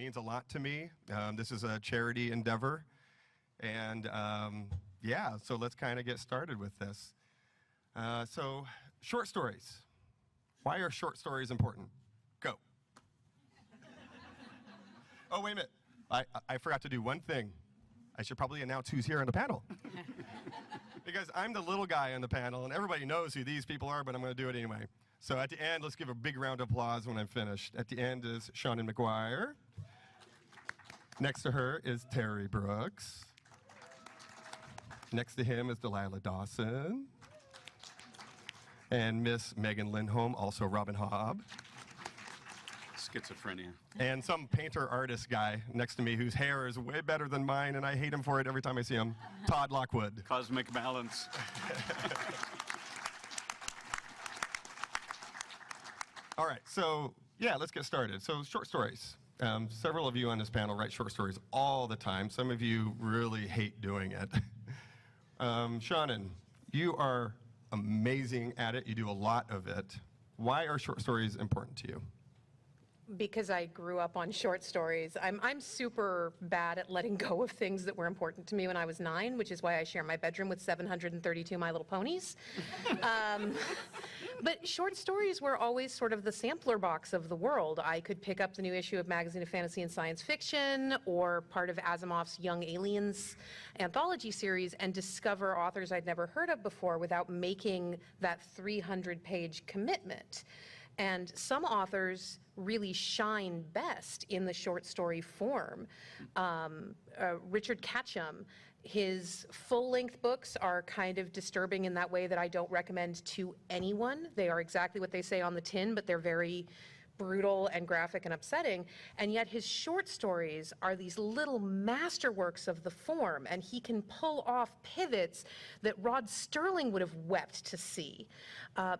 means a lot to me. This is a charity endeavor. And yeah, so let's kind of get started with this. So, short stories. Why are short stories important? Go. Oh, wait a minute. I forgot to do one thing. I should probably announce who's here on the panel. Because I'm the little guy on the panel, and everybody knows who these people are, but I'm going to do it anyway. So at the end, let's give a big round of applause when I'm finished. At the end is Seanan McGuire. Next to her is Terry Brooks. Next to him is Delilah Dawson. And Miss Megan Lindholm, also Robin Hobb. Schizophrenia. And some painter-artist guy next to me whose hair is way better than mine, and I hate him for it every time I see him. Todd Lockwood. Cosmic balance. All right, so yeah, let's get started. So short stories. Several of you on this panel write short stories all the time. Some of you really hate doing it. Seanan, you are amazing at it. You do a lot of it. Why are short stories important to you? Because I grew up on short stories. I'm super bad at letting go of things that were important to me when I was 9, which is why I share my bedroom with 732 My Little Ponies. But short stories were always sort of the sampler box of the world. I could pick up the new issue of Magazine of Fantasy and Science Fiction or part of Asimov's Young Aliens anthology series and discover authors I'd never heard of before without making that 300-page commitment. And some authors really shine best in the short story form. Richard Catcham, his full-length books are kind of disturbing in that way that I don't recommend to anyone. They are exactly what they say on the tin, but they're very brutal and graphic and upsetting, and yet his short stories are these little masterworks of the form, and he can pull off pivots that Rod Sterling would have wept to see.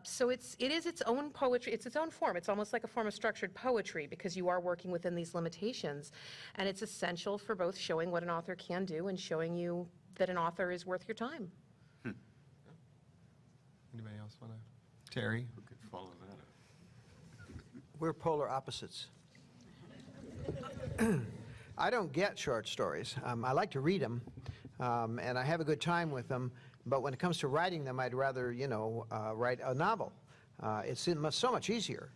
So it is its own poetry, it's its own form. It's almost like a form of structured poetry because you are working within these limitations, and it's essential for both showing what an author can do and showing you that an author is worth your time. Anybody else want to? Terry? Who could follow that up? We're polar opposites. I don't get short stories. I like to read them, and I have a good time with them, but when it comes to writing them, I'd rather, write a novel. It's so much easier.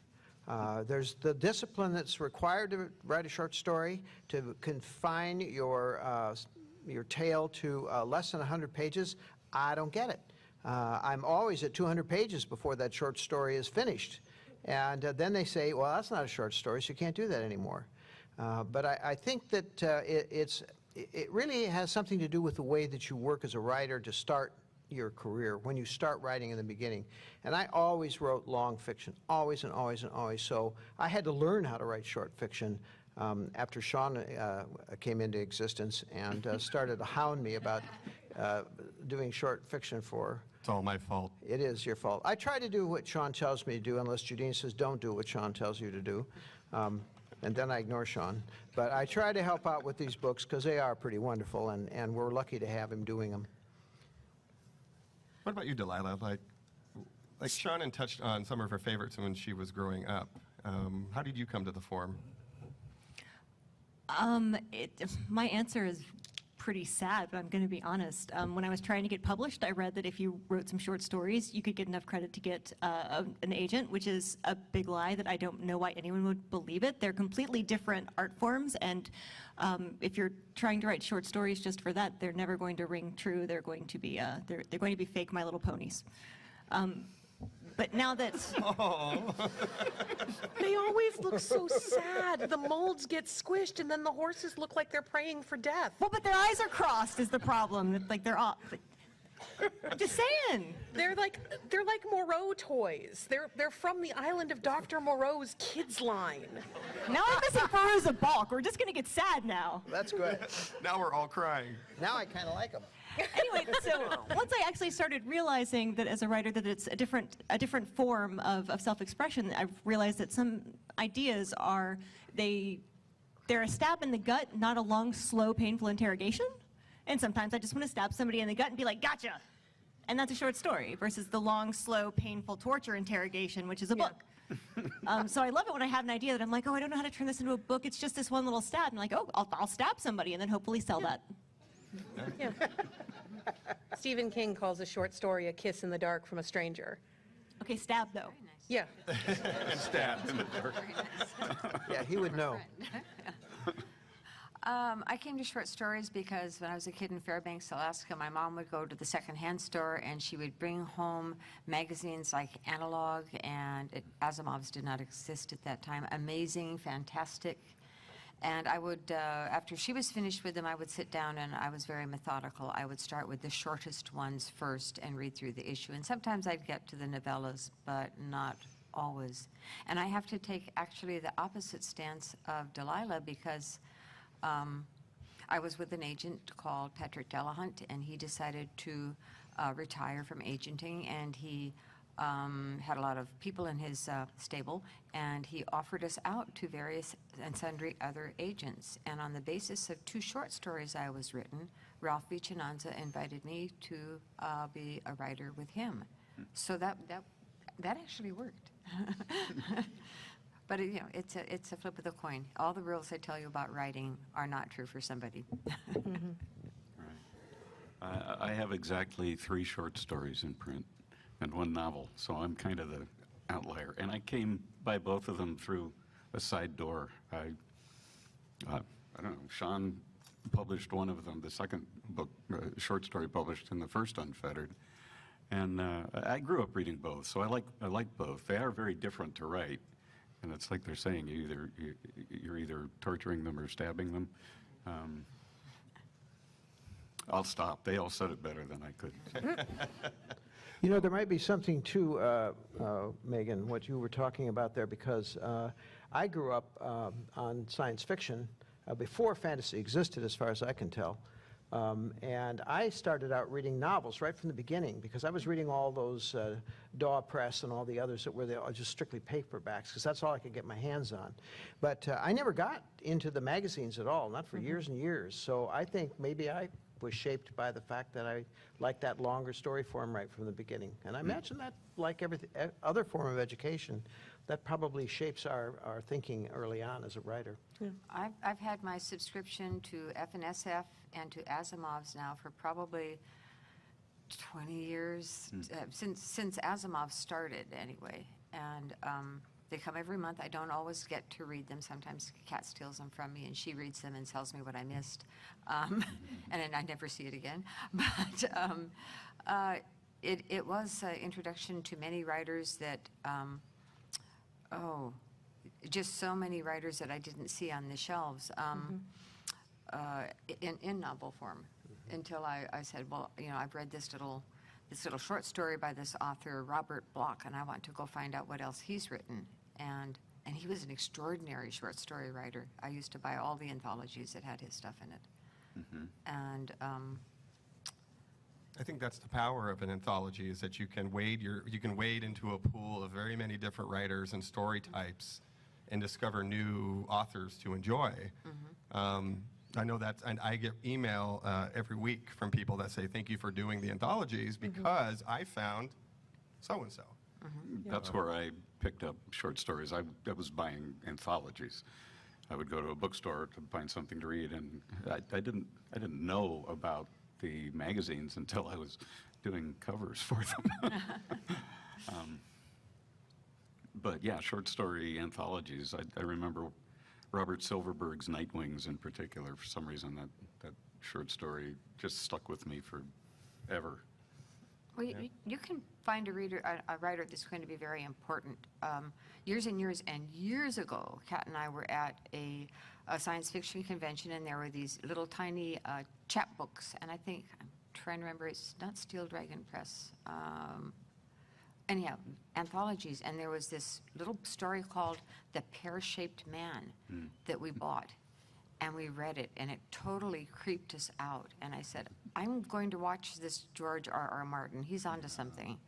There's the discipline that's required to write a short story, to confine your tale to less than 100 pages. I don't get it. I'm always at 200 pages before that short story is finished. And then they say, well, that's not a short story, so you can't do that anymore. But I think that it really has something to do with the way that you work as a writer to start your career, when you start writing in the beginning. And I always wrote long fiction, always and always and always. So I had to learn how to write short fiction after Sean came into existence and started to hound me about doing short fiction for... It's all my fault. It is your fault. I try to do what Sean tells me to do, unless Judine says don't do what Sean tells you to do. And then I ignore Sean. But I try to help out with these books because they are pretty wonderful, and we're lucky to have him doing them. What about you, Delilah? Like Seanan touched on some of her favorites when she was growing up. How did you come to the form? My answer is pretty sad, but I'm going to be honest. When I was trying to get published, I read that if you wrote some short stories, you could get enough credit to get an agent, which is a big lie that I don't know why anyone would believe it. They're completely different art forms, and if you're trying to write short stories just for that, they're never going to ring true. They're going to be they're going to be fake My Little Ponies. But now that... They always look so sad. The molds get squished, and then the horses look like they're praying for death. Well, but their eyes are crossed is the problem. Like they're all... I'm just saying. They're like Moreau toys. They're from the island of Dr. Moreau's kids line. Now I'm missing Feruza Balk. We're just going to get sad now. That's good. Now we're all crying. Now I kind of like them. Anyway, so once I actually started realizing that as a writer that it's a different form of self-expression, I've realized that some ideas are, they're a stab in the gut, not a long, slow, painful interrogation. And sometimes I just want to stab somebody in the gut and be like, gotcha! And that's a short story, versus the long, slow, painful torture interrogation, which is a book. So I love it when I have an idea that I'm like, oh, I don't know how to turn this into a book. It's just this one little stab. And I'm like, oh, I'll stab somebody and then hopefully sell that. Yeah. Stephen King calls a short story a kiss in the dark from a stranger. Okay, stab though. Yeah. And stabbed in the dark. Yeah, he would know. I came to short stories because when I was a kid in Fairbanks, Alaska, my mom would go to the secondhand store and she would bring home magazines like Analog and Asimov's did not exist at that time. Amazing, fantastic. And I would, after she was finished with them, I would sit down and I was very methodical. I would start with the shortest ones first and read through the issue. And sometimes I'd get to the novellas, but not always. And I have to take actually the opposite stance of Delilah because I was with an agent called Patrick Delahunt, and he decided to retire from agenting, and he had a lot of people in his stable, and he offered us out to various and sundry other agents. And on the basis of 2 short stories I was written, Ralph Vichinanza invited me to be a writer with him. So that actually worked. But it's a flip of the coin. All the rules I tell you about writing are not true for somebody. Right. I have exactly 3 short stories in print and 1 novel, so I'm kind of the outlier. And I came by both of them through a side door. I don't know, Sean published one of them, the second book, short story published in the first Unfettered. And I grew up reading both, so I like both. They are very different to write. And it's like they're saying, you're either torturing them or stabbing them. I'll stop. They all said it better than I could. You know, there might be something to, Megan, what you were talking about there, because I grew up on science fiction before fantasy existed, as far as I can tell. And I started out reading novels right from the beginning because I was reading all those Daw Press and all the others that were just strictly paperbacks because that's all I could get my hands on. But I never got into the magazines at all, not for years and years. So I think maybe I was shaped by the fact that I liked that longer story form right from the beginning. And I imagine that, like every other form of education, that probably shapes our thinking early on as a writer. Yeah. I've had my subscription to FNSF and to Asimov's now for probably 20 years, since Asimov started anyway. And they come every month. I don't always get to read them. Sometimes Kat steals them from me and she reads them and tells me what I missed. And then I never see it again. But it was an introduction to many writers that just so many writers that I didn't see on the shelves in novel form until I said, well, I've read this little short story by this author, Robert Bloch, and I want to go find out what else he's written. And he was an extraordinary short story writer. I used to buy all the anthologies that had his stuff in it. And I think that's the power of an anthology, is that you can wade into a pool of very many different writers and story types and discover new authors to enjoy. I know that, and I get email every week from people that say, thank you for doing the anthologies because I found so-and-so. That's where I picked up short stories. I was buying anthologies. I would go to a bookstore to find something to read, and I didn't know about the magazines until I was doing covers for them. But yeah, short story anthologies. I remember Robert Silverberg's Nightwings in particular. For some reason, that short story just stuck with me forever. well, you can find a writer that's going to be very important. Years and years and years ago, Kat and I were at a science fiction convention, and there were these little tiny chapbooks, and I think, I'm trying to remember, it's not Steel Dragon Press. Anyhow, anthologies, and there was this little story called The Pear-Shaped Man that we bought, and we read it, and it totally creeped us out. And I said, I'm going to watch this George R.R. Martin. He's onto something.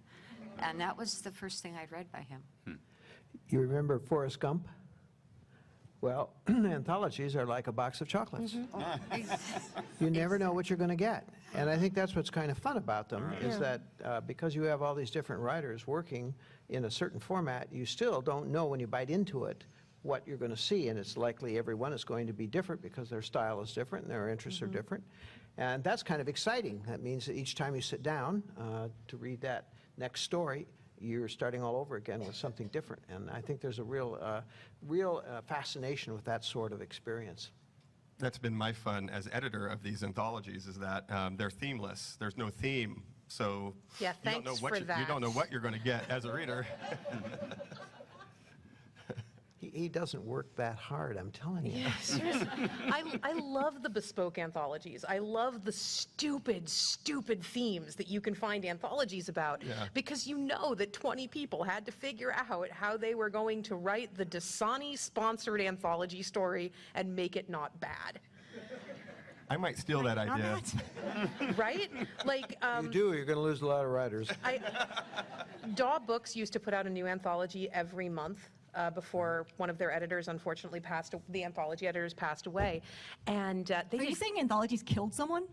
And that was the first thing I'd read by him. You remember Forrest Gump? Well, anthologies are like a box of chocolates. You never know what you're going to get. And I think that's what's kind of fun about them, is that because you have all these different writers working in a certain format, you still don't know when you bite into it what you're going to see. And it's likely every one is going to be different because their style is different and their interests are different. And that's kind of exciting. That means that each time you sit down to read that next story, you're starting all over again with something different. And I think there's a real fascination with that sort of experience. That's been my fun as editor of these anthologies, is that they're themeless. There's no theme, so Yeah, you don't know thanks what for you that. don't know what you're going to get as a reader. He doesn't work that hard, I'm telling you. Yeah, seriously. I love the bespoke anthologies. I love the stupid, stupid themes that you can find anthologies about, because you know that 20 people had to figure out how they were going to write the Dasani-sponsored anthology story and make it not bad. I might steal that idea. Right? Like, You do, you're going to lose a lot of writers. Daw Books used to put out a new anthology every month. Before one of their editors unfortunately the anthology editors passed away. And Are you saying anthologies killed someone?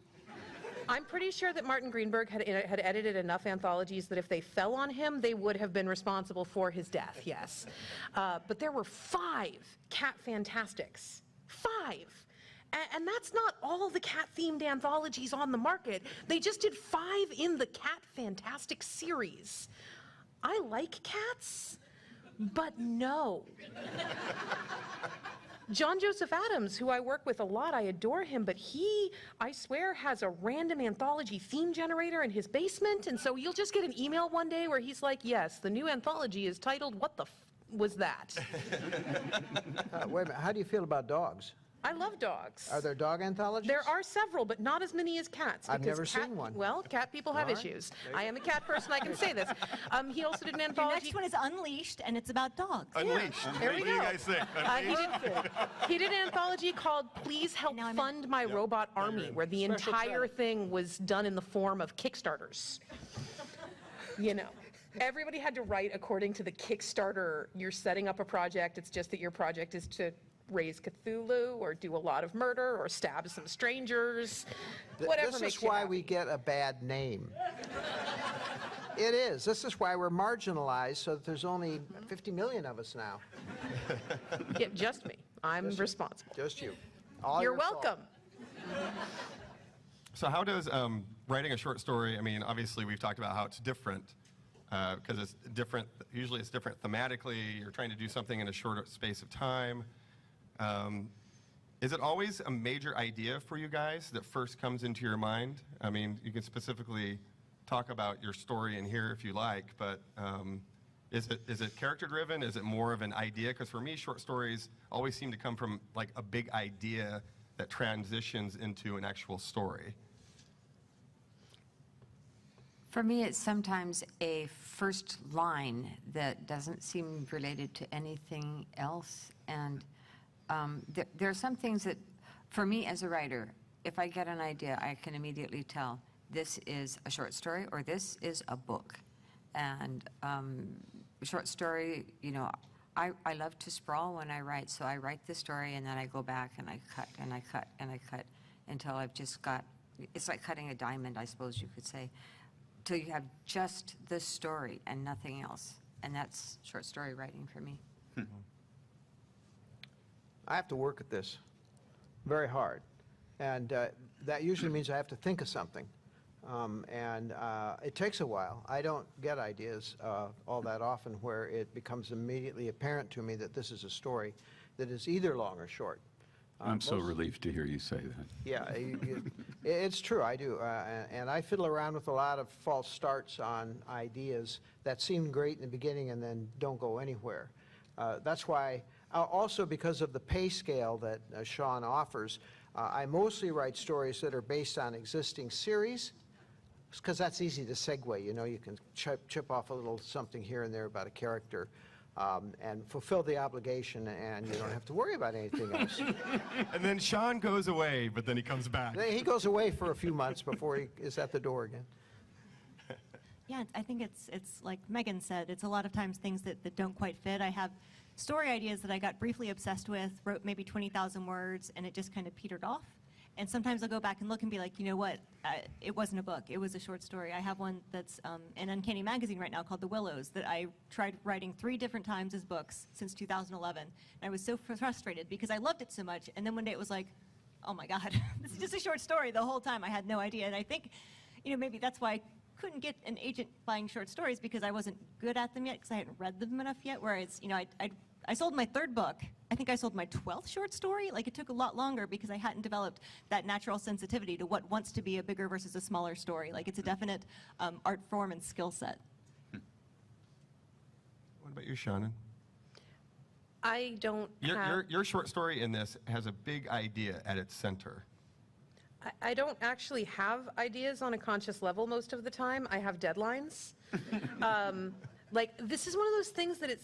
I'm pretty sure that Martin Greenberg had edited enough anthologies that if they fell on him, they would have been responsible for his death, yes. But there were 5 Cat Fantastics. 5! And that's not all the cat-themed anthologies on the market. They just did 5 in the Cat Fantastic series. I like cats. But no. John Joseph Adams, who I work with a lot, I adore him, but he, I swear, has a random anthology theme generator in his basement, and so you'll just get an email one day where he's like, yes, the new anthology is titled, What the F Was That? Wait a minute, how do you feel about dogs? I love dogs. Are there dog anthologies? There are several, but not as many as cats. I've because never cat seen one. Well, cat people have All right. issues. I am a cat person, I can say this. He also did an Your anthology. next one is Unleashed, and it's about dogs. Unleashed. There what we do you go. guys think? He did an anthology called Please Help Now I'm in. Fund My Robot Army, where the entire thing was done in the form of Kickstarters. You know, everybody had to write according to the Kickstarter. You're setting up a project, it's just that your project is to raise Cthulhu or do a lot of murder or stab some strangers, whatever This makes is you why happy. we get a bad name. It is. This is why we're marginalized, so that there's only 50 million of us now. Yeah, just me. I'm responsible. Just you. All You're your fault. welcome. So how does writing a short story, I mean, obviously we've talked about how it's different, because it's different, usually it's different thematically, you're trying to do something in a short space of time. Is it always a major idea for you guys that first comes into your mind? I mean, you can specifically talk about your story in here if you like, but is it character driven? Is it more of an idea? Because for me, short stories always seem to come from like a big idea that transitions into an actual story. For me, it's sometimes a first line that doesn't seem related to anything else. And there are some things that, for me as a writer, if I get an idea, I can immediately tell this is a short story or this is a book. And short story, you know, I love to sprawl when I write, so I write the story and then I go back and I cut and I cut and I cut until I've just got, it's like cutting a diamond, I suppose you could say, till you have just the story and nothing else. And that's short story writing for me. I have to work at this very hard. And that usually means I have to think of something. It takes a while. I don't get ideas all that often where it becomes immediately apparent to me that this is a story that is either long or short. I'm so relieved to hear you say that. Yeah, it's true, I do. And I fiddle around with a lot of false starts on ideas that seem great in the beginning and then don't go anywhere. That's why, also because of the pay scale that Sean offers, I mostly write stories that are based on existing series, because that's easy to segue. You know, you can chip off a little something here and there about a character. And fulfill the obligation, and you don't have to worry about anything else. And then Sean goes away, but then he comes back. He goes away for a few months before he is at the door again. Yeah, I think it's like Megan said, it's a lot of times things that don't quite fit. I have story ideas that I got briefly obsessed with, wrote maybe 20,000 words, and it just kind of petered off. And sometimes I'll go back and look and be like, you know what, it wasn't a book, it was a short story. I have one that's in Uncanny Magazine right now called The Willows that I tried writing 3 different times as books since 2011. And I was so frustrated because I loved it so much, and then one day it was like, oh my God, this is just a short story the whole time. I had no idea, and I think, you know, maybe that's why I couldn't get an agent buying short stories, because I wasn't good at them yet, because I hadn't read them enough yet, whereas, you know, I sold my 3rd book. I think I sold my 12th short story. Like, it took a lot longer because I hadn't developed that natural sensitivity to what wants to be a bigger versus a smaller story. Like, it's a definite art form and skill set. What about you, Shannon? I don't have... Your short story in this has a big idea at its center. I don't actually have ideas on a conscious level most of the time. I have deadlines. Like, this is one of those things that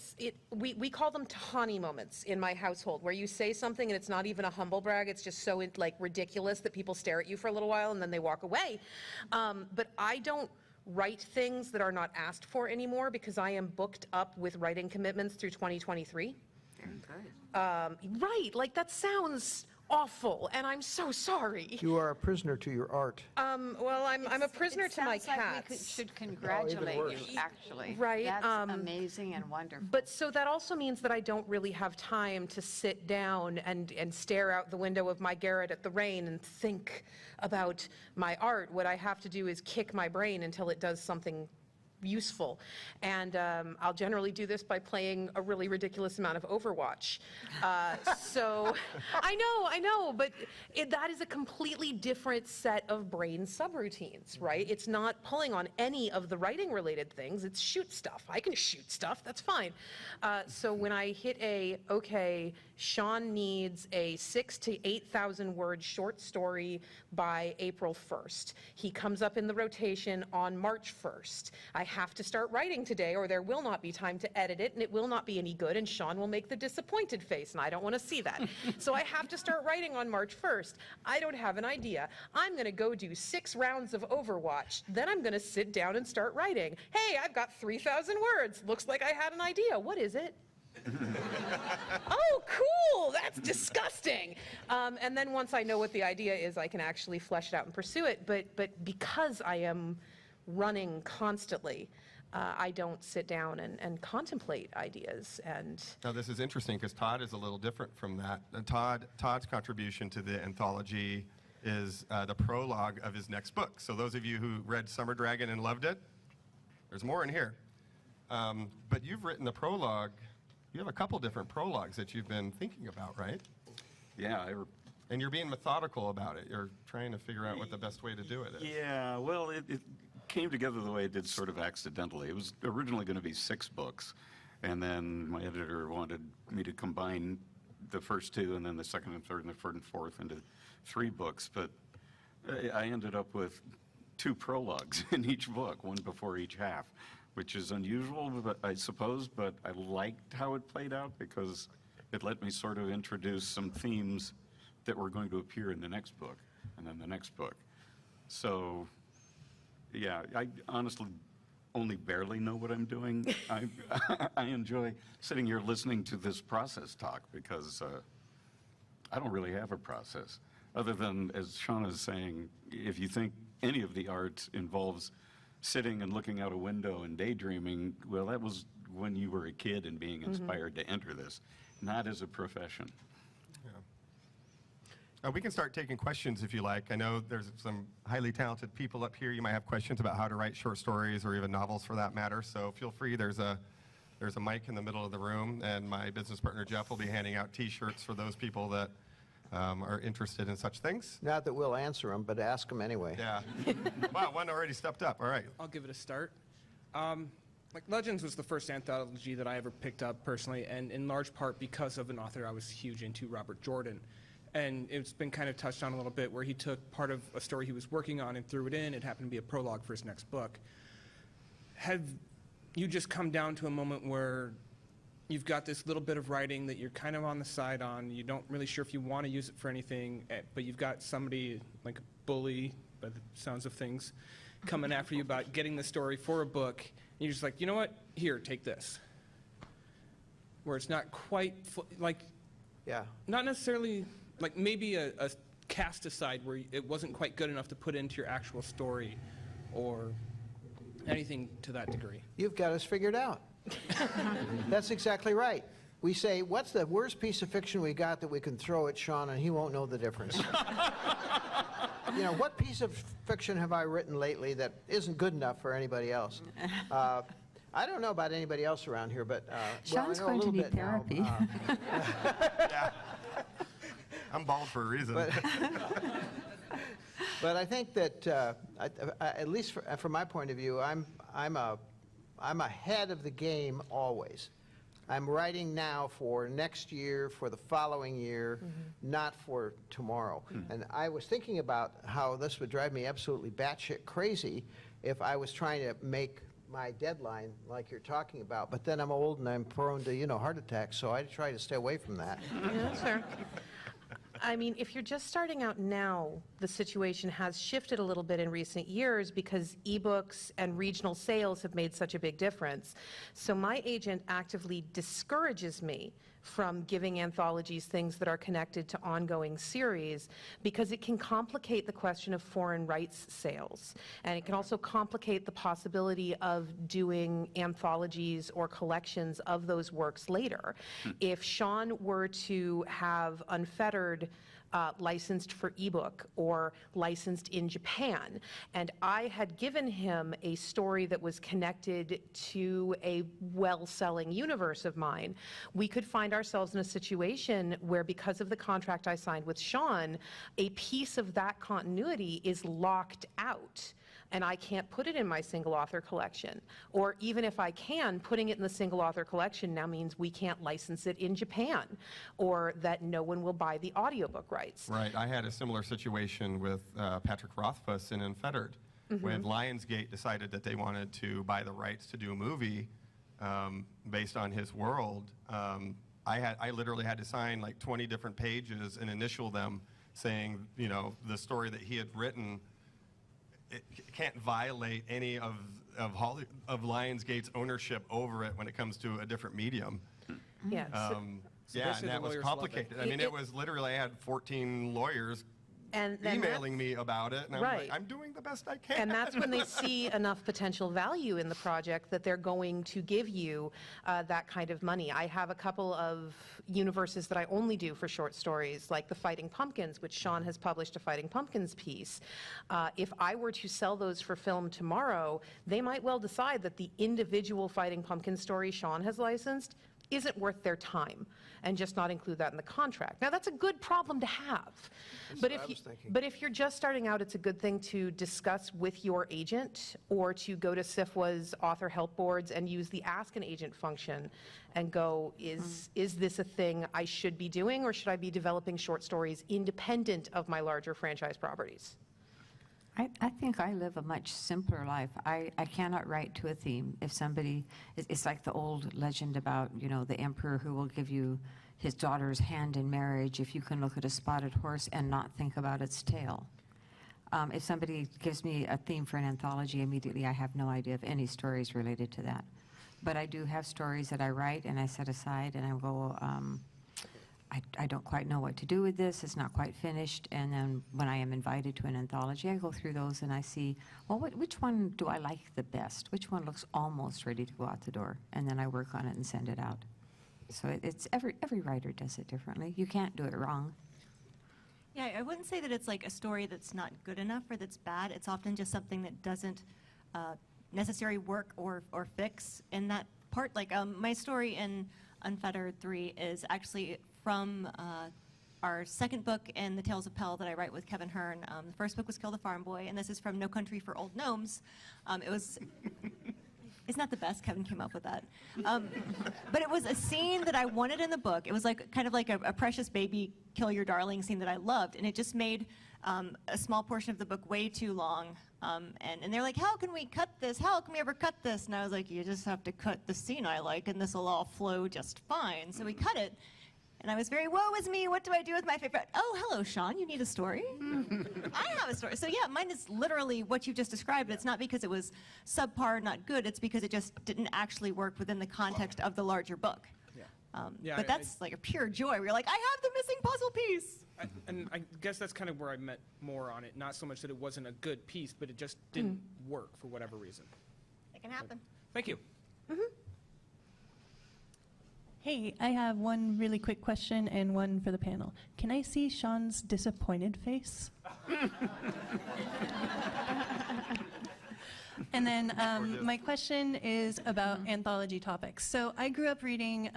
we call them Tahani moments in my household, where you say something and it's not even a humble brag, it's just so like ridiculous that people stare at you for a little while and then they walk away. But I don't write things that are not asked for anymore because I am booked up with writing commitments through 2023. Very good. Right, like that sounds awful, and I'm so sorry. You are a prisoner to your art. Well, I'm a prisoner to my It sounds like we cats. should congratulate worse. you, actually. Right, That's amazing and wonderful. But so that also means that I don't really have time to sit down and stare out the window of my garret at the rain and think about my art. What I have to do is kick my brain until it does something useful. And I'll generally do this by playing a really ridiculous amount of Overwatch. So I know, but that is a completely different set of brain subroutines, right? It's not pulling on any of the writing related things, it's shoot stuff. I can shoot stuff, that's fine. So when I hit okay, Sean needs a 6,000 to 8,000 word short story by April 1st. He comes up in the rotation on March 1st. I have to start writing today or there will not be time to edit it and it will not be any good and Sean will make the disappointed face and I don't want to see that. So I have to start writing on March 1st. I don't have an idea. I'm going to go do 6 rounds of Overwatch. Then I'm going to sit down and start writing. Hey, I've got 3,000 words. Looks like I had an idea. What is it? Oh, cool, that's disgusting. And then once I know what the idea is, I can actually flesh it out and pursue it. But because I am running constantly, I don't sit down and contemplate ideas. And Now, this is interesting because Todd is a little different from that. Todd's contribution to the anthology is the prologue of his next book. So those of you who read Summer Dragon and loved it, there's more in here. But you've written the prologue. You have a couple different prologues that you've been thinking about, right? Yeah. And you're being methodical about it. You're trying to figure out what the best way to do it is. Yeah, well, it came together the way it did sort of accidentally. It was originally going to be 6 books, and then my editor wanted me to combine the first 2 and then the second and third and the third and fourth into 3 books, but I ended up with 2 prologues in each book, one before each half, which is unusual, but I suppose, but I liked how it played out because it let me sort of introduce some themes that were going to appear in the next book and then the next book. So, yeah, I honestly only barely know what I'm doing. I enjoy sitting here listening to this process talk because I don't really have a process. Other than, as Sean is saying, if you think any of the art involves sitting and looking out a window and daydreaming, well, that was when you were a kid and being inspired to enter this, not as a profession. We can start taking questions if you like. I know there's some highly talented people up here. You might have questions about how to write short stories or even novels for that matter. So feel free. There's a mic in the middle of the room, and my business partner Jeff will be handing out T-shirts for those people that are interested in such things. Not that we'll answer them, but ask them anyway. Yeah. Wow, one already stepped up. All right. I'll give it a start. Like Legends was the first anthology that I ever picked up personally, and in large part because of an author I was huge into, Robert Jordan. And it's been kind of touched on a little bit where he took part of a story he was working on and threw it in. It happened to be a prologue for his next book. Have you just come down to a moment where you've got this little bit of writing that you're kind of on the side on, you don't really sure if you want to use it for anything, but you've got somebody like a bully, by the sounds of things, coming after you about getting the story for a book, and you're just like, you know what, here, take this. where it's not quite like, Yeah. not necessarily like maybe a cast aside where it wasn't quite good enough to put into your actual story or anything to that degree. You've got us figured out. That's exactly right. We say, what's the worst piece of fiction we got that we can throw at Sean and he won't know the difference? You know, what piece of fiction have I written lately that isn't good enough for anybody else? I don't know about anybody else around here, but Sean's well, I know a going to little need bit now. therapy. Yeah. I'm bald for a reason. But I think that, at least from my point of view, I'm ahead of the game always. I'm writing now for next year, for the following year, not for tomorrow. And I was thinking about how this would drive me absolutely batshit crazy if I was trying to make my deadline like you're talking about. But then I'm old and I'm prone to, you know, heart attacks, so I try to stay away from that. Yeah, sure. I mean, if you're just starting out now, the situation has shifted a little bit in recent years because ebooks and regional sales have made such a big difference. So my agent actively discourages me from giving anthologies things that are connected to ongoing series because it can complicate the question of foreign rights sales. And it can also complicate the possibility of doing anthologies or collections of those works later. If Sean were to have Unfettered licensed for ebook or licensed in Japan, and I had given him a story that was connected to a well-selling universe of mine, we could find ourselves in a situation where, because of the contract I signed with Sean, a piece of that continuity is locked out. And I can't put it in my single author collection. Or even if I can, putting it in the single author collection now means we can't license it in Japan, or that no one will buy the audiobook rights. Right. I had a similar situation with Patrick Rothfuss in Unfettered. When Lionsgate decided that they wanted to buy the rights to do a movie based on his world, I literally had to sign like 20 different pages and initial them saying, you know, the story that he had written, it can't violate any of Lionsgate's ownership over it when it comes to a different medium. Yes. Yeah, and that was complicated. I mean, it was literally, I had 14 lawyers and then emailing me about it, and I'm like, I'm doing the best I can. And that's when they see enough potential value in the project that they're going to give you that kind of money. I have a couple of universes that I only do for short stories, like the Fighting Pumpkins, which Sean has published a Fighting Pumpkins piece. If I were to sell those for film tomorrow, they might well decide that the individual Fighting Pumpkin story Sean has licensed isn't worth their time, and just not include that in the contract. Now, that's a good problem to have. But if you're just starting out, it's a good thing to discuss with your agent, or to go to SYFYW's author help boards and use the Ask an Agent function and go, is this a thing I should be doing, or should I be developing short stories independent of my larger franchise properties? I think I live a much simpler life. I cannot write to a theme. If somebody, it's like the old legend about, you know, the emperor who will give you his daughter's hand in marriage if you can look at a spotted horse and not think about its tail. If somebody gives me a theme for an anthology, immediately I have no idea of any stories related to that. But I do have stories that I write and I set aside and I go, I don't quite know what to do with this, it's not quite finished, and then when I am invited to an anthology, I go through those and I see, well, which one do I like the best? Which one looks almost ready to go out the door? And then I work on it and send it out. So it's every writer does it differently. You can't do it wrong. Yeah, I wouldn't say that it's like a story that's not good enough or that's bad. It's often just something that doesn't necessarily work or fix in that part. Like my story in Unfettered 3 is actually from our second book in the Tales of Pell that I write with Kevin Hearn. The first book was Kill the Farm Boy, and this is from No Country for Old Gnomes. It's not the best. Kevin came up with that. But it was a scene that I wanted in the book. It was like kind of like a precious baby kill your darling scene that I loved, and it just made a small portion of the book way too long. And they're like, how can we cut this? How can we ever cut this? And I was like, you just have to cut the scene I like, and this will all flow just fine. So we cut it. And I was very, woe is me, what do I do with my favorite? Oh, hello, Sean, you need a story? I have a story. So yeah, mine is literally what you just described. It's not because it was subpar, not good, it's because it just didn't actually work within the context of the larger book. But that's like a pure joy. We're like, I have the missing puzzle piece. And I guess that's kind of where I meant more on it. Not so much that it wasn't a good piece, but it just didn't work for whatever reason. It can happen. Thank you. Hey, I have one really quick question and one for the panel. Can I see Sean's disappointed face? And then my question is about anthology topics. So I grew up reading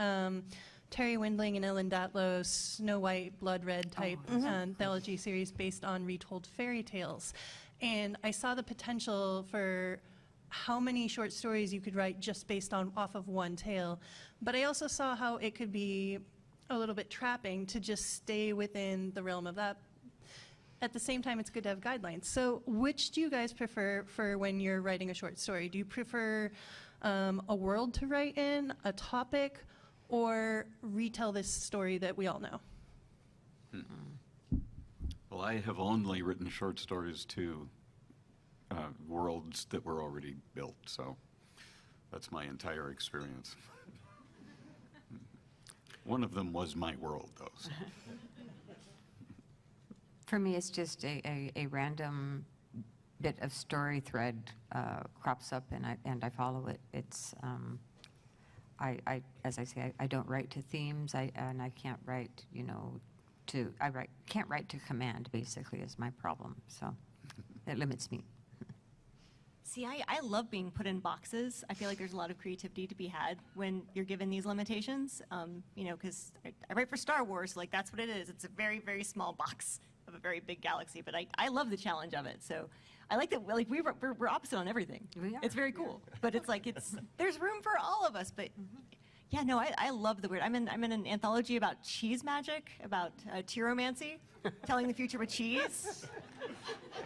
Terry Windling and Ellen Datlow's Snow White, Blood Red type anthology series based on retold fairy tales. And I saw the potential for how many short stories you could write just based off of one tale. But I also saw how it could be a little bit trapping to just stay within the realm of that. At the same time, it's good to have guidelines. So which do you guys prefer for when you're writing a short story? Do you prefer a world to write in, a topic, or retell this story that we all know? Well, I have only written short stories to worlds that were already built, so that's my entire experience. One of them was my world, though. So. For me, it's just a random bit of story thread crops up, and I follow it. It's as I say, I don't write to themes, and I can't write, can't write to command. Basically, is my problem. So it limits me. See, I love being put in boxes. I feel like there's a lot of creativity to be had when you're given these limitations. Because I write for Star Wars, like that's what it is. It's a very, very small box of a very big galaxy. But I love the challenge of it. So I like that. Like we're opposite on everything. We are. It's very cool. But it's like there's room for all of us. But yeah, no, I love the weird. I'm in an anthology about cheese magic, about tiromancy, telling the future with cheese.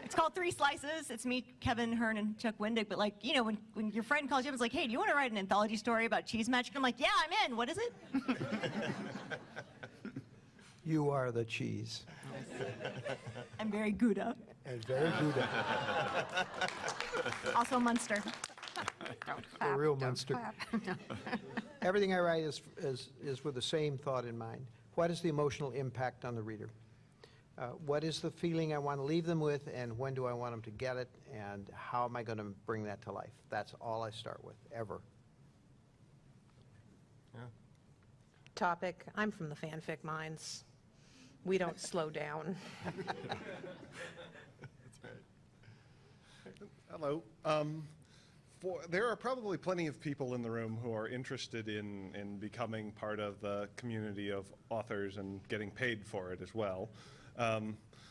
It's called 3 Slices. It's me, Kevin Hearn, and Chuck Wendig. But when your friend calls you up and is like, hey, do you want to write an anthology story about cheese magic? I'm like, yeah, I'm in. What is it? You are the cheese. I'm very Gouda. And very good. Also Munster. A real monster. Everything I write is with the same thought in mind. What is the emotional impact on the reader? What is the feeling I want to leave them with, and when do I want them to get it, and how am I going to bring that to life? That's all I start with, ever. Yeah. Topic, I'm from the fanfic minds. We don't slow down. That's right. Hello. There are probably plenty of people in the room who are interested in becoming part of the community of authors and getting paid for it as well.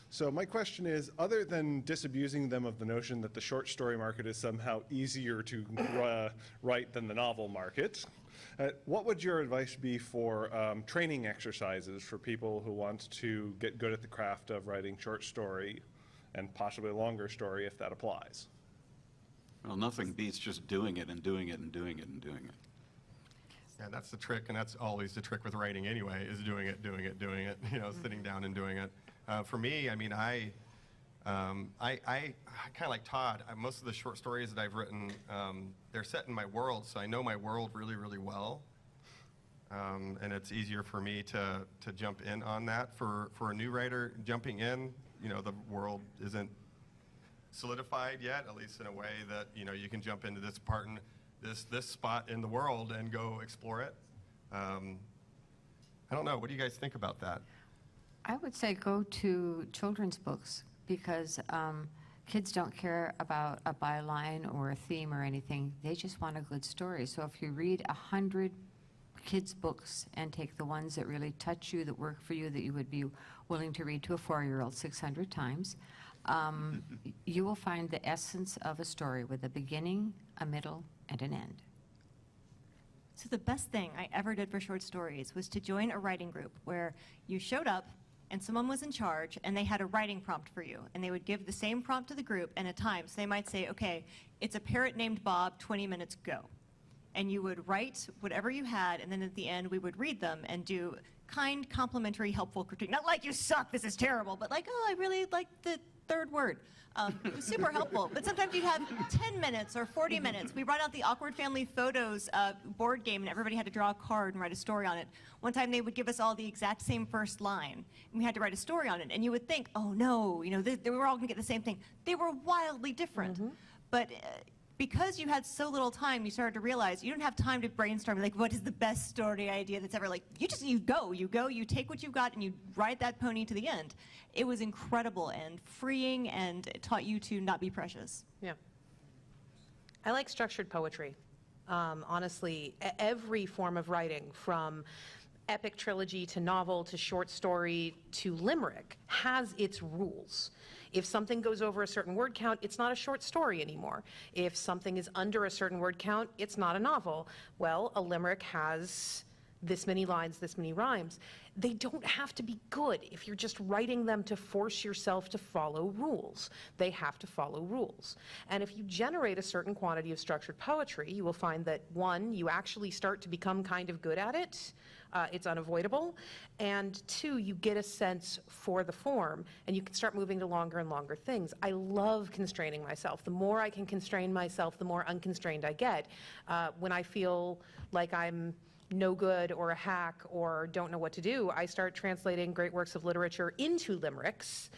So my question is, other than disabusing them of the notion that the short story market is somehow easier to write than the novel market, what would your advice be for training exercises for people who want to get good at the craft of writing short story and possibly a longer story if that applies? Well, nothing beats just doing it and doing it and doing it and doing it. Yeah, that's the trick, and that's always the trick with writing anyway, is doing it, sitting down and doing it. For me, I mean, I kind of like Todd. Most of the short stories that I've written, they're set in my world, so I know my world really, really well. And it's easier for me to jump in on that. For a new writer, jumping in, the world isn't solidified yet, at least in a way that, you can jump into this part and this spot in the world and go explore it. I don't know. What do you guys think about that? I would say go to children's books, because kids don't care about a byline or a theme or anything. They just want a good story. So if you read 100 kids' books and take the ones that really touch you, that work for you, that you would be willing to read to a 4-year-old 600 times, you will find the essence of a story with a beginning, a middle, and an end. So the best thing I ever did for short stories was to join a writing group where you showed up and someone was in charge and they had a writing prompt for you, and they would give the same prompt to the group and a time. So they might say, okay, it's a parrot named Bob, 20 minutes, go. and you would write whatever you had, and then at the end we would read them and do kind, complimentary, helpful critique. Not like, you suck, this is terrible, but like, oh, I really liked the third word. It was super helpful. But sometimes you'd have 10 minutes or 40 minutes. We brought out the Awkward Family Photos board game, and everybody had to draw a card and write a story on it. One time they would give us all the exact same first line, and we had to write a story on it. And you would think, oh no, you know, they were all going to get the same thing. They were wildly different. But because you had so little time, you started to realize you don't have time to brainstorm, like, what is the best story idea that's ever, like, you go, you take what you've got and you ride that pony to the end. It was incredible and freeing, and it taught you to not be precious. Yeah. I like structured poetry. Honestly, every form of writing, from epic trilogy to novel to short story to limerick, has its rules. If something goes over a certain word count, it's not a short story anymore. If something is under a certain word count, it's not a novel. Well, a limerick has this many lines, this many rhymes. They don't have to be good if you're just writing them to force yourself to follow rules. They have to follow rules. And if you generate a certain quantity of structured poetry, you will find that, one, you actually start to become kind of good at it. It's unavoidable. And two, you get a sense for the form, and you can start moving to longer and longer things. I love constraining myself. The more I can constrain myself, the more unconstrained I get. When I feel like I'm no good or a hack or don't know what to do, I start translating great works of literature into limericks,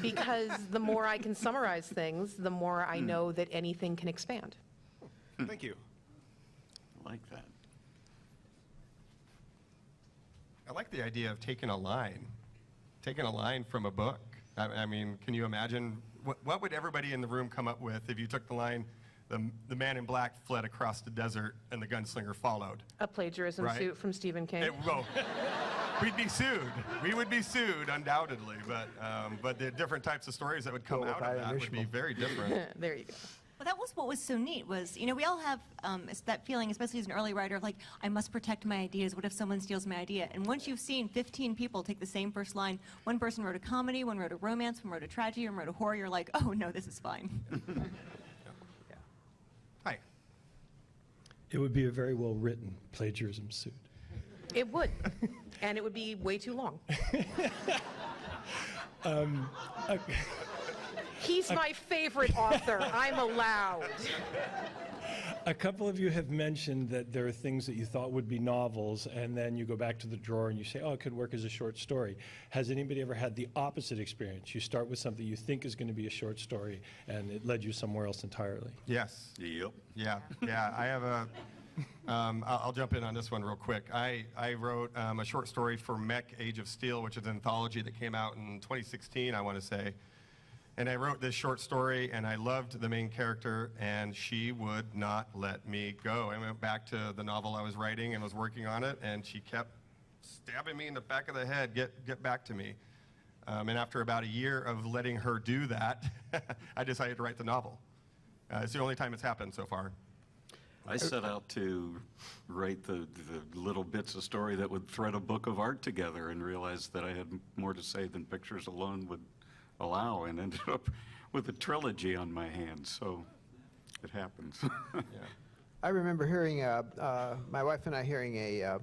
because the more I can summarize things, the more I know that anything can expand. Thank you. I like that. I like the idea of taking a line from a book. I mean, can you imagine, what would everybody in the room come up with if you took the line, the man in black fled across the desert and the gunslinger followed? A plagiarism suit from Stephen King. Well, we'd be sued. We would be sued, undoubtedly, but the different types of stories that would come out of that would be very different. There you go. Well, that was what was so neat was, you know, we all have that feeling, especially as an early writer, of like, I must protect my ideas. What if someone steals my idea? And once you've seen 15 people take the same first line, one person wrote a comedy, one wrote a romance, one wrote a tragedy, one wrote a horror, you're like, oh no, this is fine. Hi. It would be a very well-written plagiarism suit. It would. And it would be way too long. He's my favorite author. I'm allowed. A couple of you have mentioned that there are things that you thought would be novels, and then you go back to the drawer and you say, oh, it could work as a short story. Has anybody ever had the opposite experience? You start with something you think is going to be a short story, and it led you somewhere else entirely. Yes. Yep. Yeah. I have a, I'll jump in on this one real quick. I wrote a short story for Mech Age of Steel, which is an anthology that came out in 2016, I want to say. And I wrote this short story, and I loved the main character, and she would not let me go. I went back to the novel I was writing and was working on it, and she kept stabbing me in the back of the head, get back to me. And after about a year of letting her do that, I decided to write the novel. It's the only time it's happened so far. I set out to write the little bits of story that would thread a book of art together, and realized that I had more to say than pictures alone would allow, and ended up with a trilogy on my hands. So it happens. Yeah. I remember hearing, my wife and I hearing a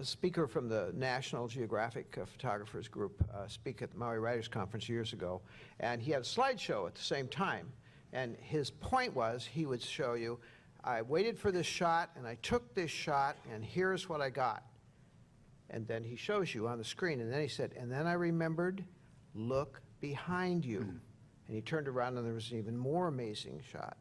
speaker from the National Geographic Photographers Group speak at the Maui Writers Conference years ago, and he had a slideshow at the same time. And his point was, he would show you, I waited for this shot, and I took this shot, and here's what I got. And then he shows you on the screen, and then he said, and then I remembered, look behind you. And he turned around, and there was an even more amazing shot.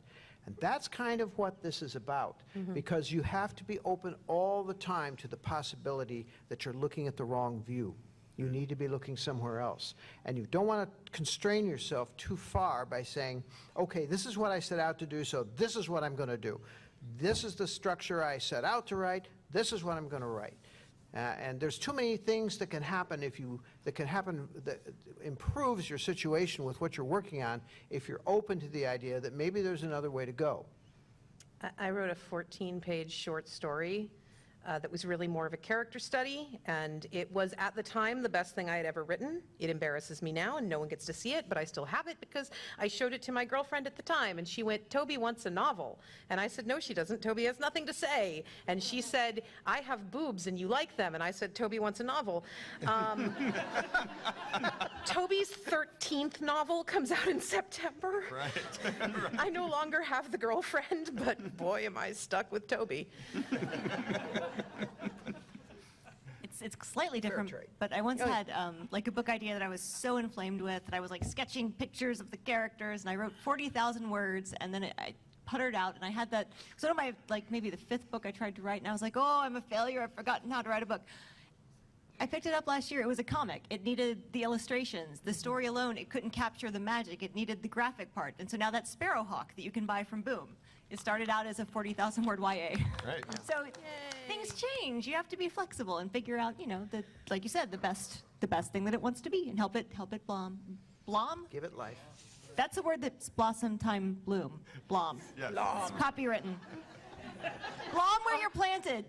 And that's kind of what this is about, because you have to be open all the time to the possibility that you're looking at the wrong view. You need to be looking somewhere else. And you don't want to constrain yourself too far by saying, okay, this is what I set out to do, so this is what I'm going to do. This is the structure I set out to write, this is what I'm going to write. And there's too many things that can happen that improves your situation with what you're working on if you're open to the idea that maybe there's another way to go. I wrote a 14-page short story that was really more of a character study, and it was at the time the best thing I had ever written. It embarrasses me now, and no one gets to see it, but I still have it because I showed it to my girlfriend at the time, and she went, "Toby wants a novel." And I said, "No, she doesn't. Toby has nothing to say." And she said, "I have boobs and you like them." And I said, "Toby wants a novel." Toby's 13th novel comes out in September. Right. I no longer have the girlfriend, but boy, am I stuck with Toby. It's slightly different, trait. but I once had like a book idea that I was so inflamed with that I was like sketching pictures of the characters, and I wrote 40,000 words, and then I puttered out, and I had that, so one of my, like maybe the 5th book I tried to write, and I was like, oh, I'm a failure, I've forgotten how to write a book. I picked it up last year. It was a comic. It needed the illustrations. The story alone, it couldn't capture the magic. It needed the graphic part. And so now that's Sparrowhawk that you can buy from Boom. It started out as a 40,000 word YA. Right. So things change. You have to be flexible and figure out, you know, that, like you said, the best thing that it wants to be, and help it blom. Blom? Give it life. That's a word that's blossom time bloom. Blom. Yes. It's copywritten. Blom where you're planted.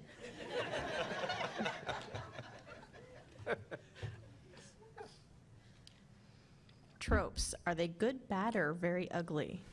Tropes, are they good, bad, or very ugly?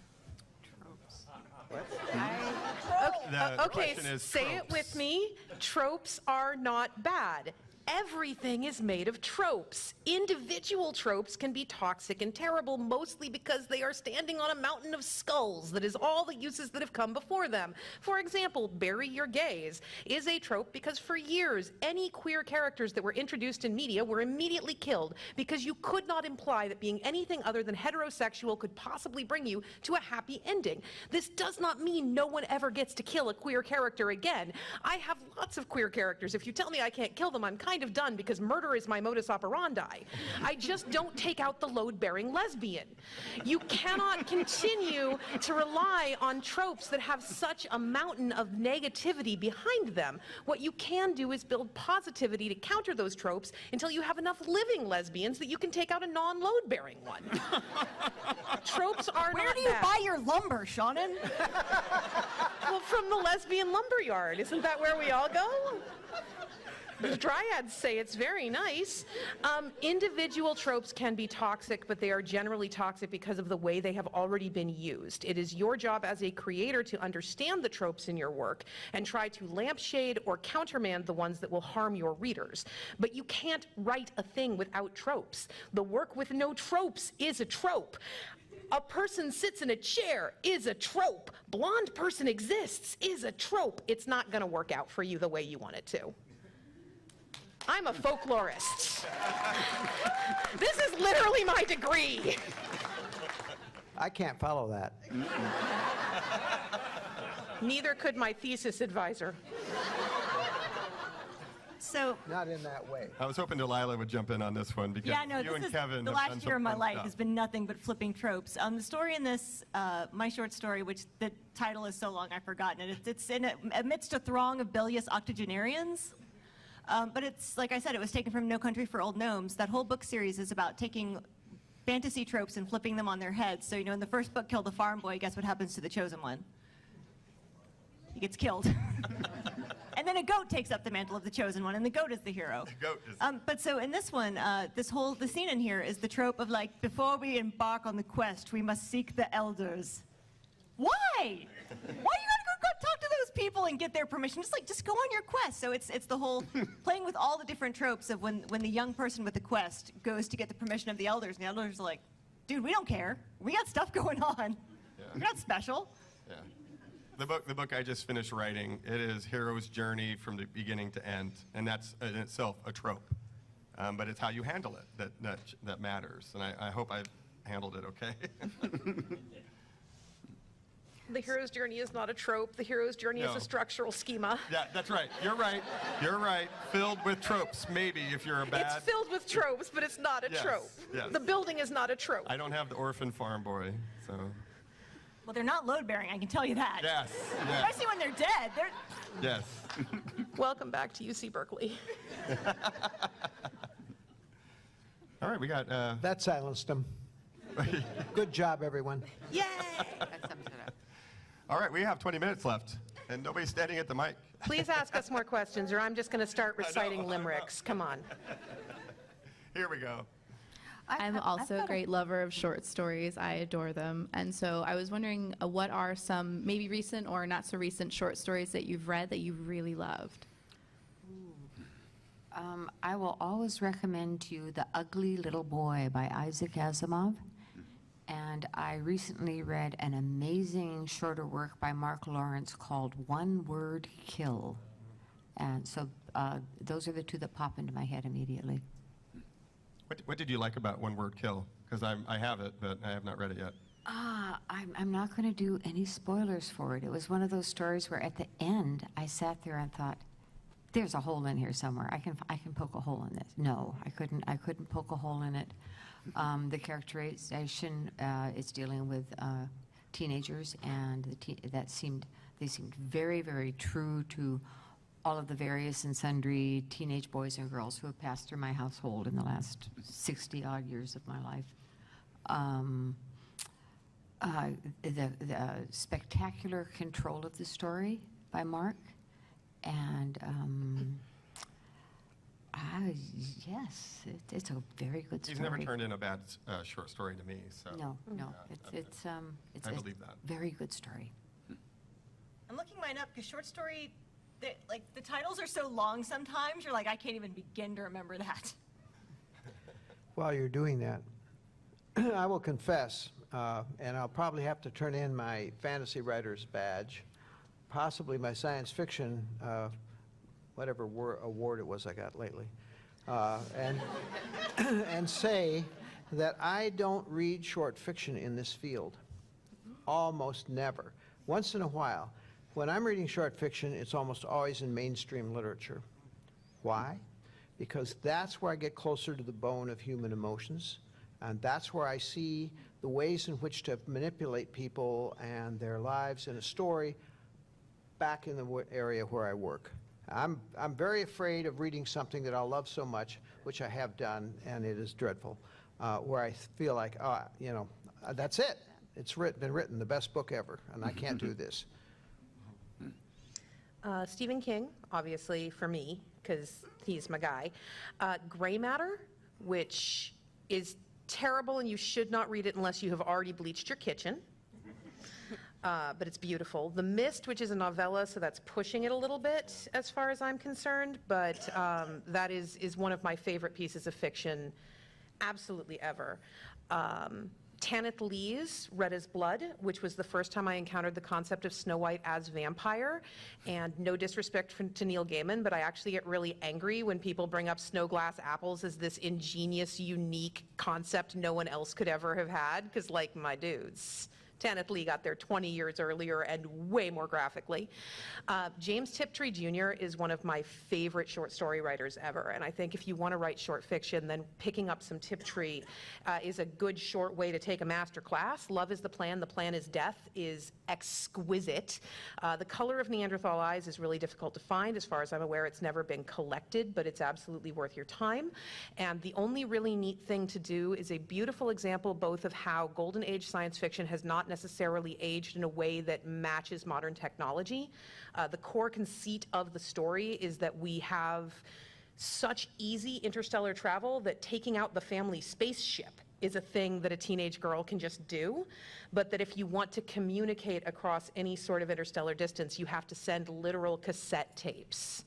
Okay, question is say it tropes. with me. Tropes are not bad. Everything is made of tropes. Individual tropes can be toxic and terrible, mostly because they are standing on a mountain of skulls that is all the uses that have come before them. For example, bury your gays is a trope because for years, any queer characters that were introduced in media were immediately killed because you could not imply that being anything other than heterosexual could possibly bring you to a happy ending. This does not mean no one ever gets to kill a queer character again. I have lots of queer characters. If you tell me I can't kill them, I'm kind of done because murder is my modus operandi. I just don't take out the load-bearing lesbian. You cannot continue to rely on tropes that have such a mountain of negativity behind them. What you can do is build positivity to counter those tropes until you have enough living lesbians that you can take out a non-load-bearing one. Tropes are Where not do you bad. buy your lumber, Seanan? Well, from the lesbian lumberyard. Isn't that where we all go? The dryads say it's very nice. Individual tropes can be toxic, but they are generally toxic because of the way they have already been used. It is your job as a creator to understand the tropes in your work and try to lampshade or countermand the ones that will harm your readers. But you can't write a thing without tropes. The work with no tropes is a trope. A person sits in a chair is a trope. Blonde person exists is a trope. It's not going to work out for you the way you want it to. I'm a folklorist. This is literally my degree. I can't follow that. Neither could my thesis advisor. So Not in that way. I was hoping Delilah would jump in on this one because yeah, no, you this and is Kevin the have done last some year of my fun life stuff. has been nothing but flipping tropes. The story in this, my short story, which the title is so long I've forgotten it. It's in amidst a throng of bilious octogenarians. But it's, like I said, it was taken from No Country for Old Gnomes. That whole book series is about taking fantasy tropes and flipping them on their heads. So, you know, in the first book, Kill the Farm Boy, guess what happens to the chosen one? He gets killed. And then a goat takes up the mantle of the chosen one, and the goat is the hero. The goat is But so in this one, the scene in here is the trope of like, before we embark on the quest, we must seek the elders. Why? Why you gotta go talk to those people and get their permission? Just go on your quest. So it's the whole playing with all the different tropes of when the young person with the quest goes to get the permission of the elders, and the elders are like, dude, we don't care. We got stuff going on. Yeah. We're not special. Yeah. The book I just finished writing, it is hero's journey from the beginning to end, and that's in itself a trope. But it's how you handle it that matters, and I hope I've handled it okay. The hero's journey is not a trope. The hero's journey is No. a structural schema. Yeah, that's right. You're right. You're right. Filled with tropes, maybe, if you're a bad... It's filled with tropes, but it's not a Yes, trope. yes. The building is not a trope. I don't have the orphan farm boy, so... Well, they're not load-bearing, I can tell you that. Yes, yes, Especially when they're dead. They're... yes. Welcome back to UC Berkeley. All right, we got... That silenced them. Good job, everyone. Yay! That sums it up. All right, we have 20 minutes left. And nobody's standing at the mic. Please ask us more questions, or I'm just going to start reciting limericks. Come on. Here we go. I'm also a great lover of short stories. I adore them. And so I was wondering, what are some maybe recent or not so recent short stories that you've read that you really loved? I will always recommend to you The Ugly Little Boy by Isaac Asimov. And I recently read an amazing shorter work by Mark Lawrence called One Word Kill. And so those are the two that pop into my head immediately. What did you like about One Word Kill? Because I have it, but I have not read it yet. I'm not going to do any spoilers for it. It was one of those stories where at the end I sat there and thought, there's a hole in here somewhere. I can poke a hole in this. No, I couldn't poke a hole in it. The characterization is dealing with teenagers, and they seemed very, very true to all of the various and sundry teenage boys and girls who have passed through my household in the last 60-odd years of my life. The spectacular control of the story by Mark, and yes, it's a very good story. He's never turned in a bad short story to me, so. No, it's I believe that. Very good story. I'm looking mine up because short story, the titles are so long sometimes, you're like, I can't even begin to remember that. While you're doing that, I will confess, and I'll probably have to turn in my fantasy writer's badge, possibly my science fiction, whatever award it was I got lately, and say that I don't read short fiction in this field. Almost never. Once in a while. When I'm reading short fiction, it's almost always in mainstream literature. Why? Because that's where I get closer to the bone of human emotions, and that's where I see the ways in which to manipulate people and their lives in a story back in the area where I work. I'm very afraid of reading something that I'll love so much, which I have done, and it is dreadful, where I feel like, that's it. It's been written, the best book ever, and I can't do this. Stephen King, obviously, for me, because he's my guy. Gray Matter, which is terrible, and you should not read it unless you have already bleached your kitchen. But it's beautiful. The Mist, which is a novella, so that's pushing it a little bit as far as I'm concerned, but that is one of my favorite pieces of fiction absolutely ever. Tanith Lee's Red as Blood, which was the first time I encountered the concept of Snow White as vampire. And no disrespect to Neil Gaiman, but I actually get really angry when people bring up snow glass apples as this ingenious, unique concept no one else could ever have had, because, like, my dudes. Tanith Lee got there 20 years earlier and way more graphically. James Tiptree Jr. is one of my favorite short story writers ever, and I think if you want to write short fiction, then picking up some Tiptree is a good short way to take a master class. Love is the Plan is Death is exquisite. The Color of Neanderthal Eyes is really difficult to find. As far as I'm aware, it's never been collected, but it's absolutely worth your time. And the only really neat thing to do is a beautiful example both of how Golden Age science fiction has not necessarily aged in a way that matches modern technology. The core conceit of the story is that we have such easy interstellar travel that taking out the family spaceship is a thing that a teenage girl can just do, but that if you want to communicate across any sort of interstellar distance, you have to send literal cassette tapes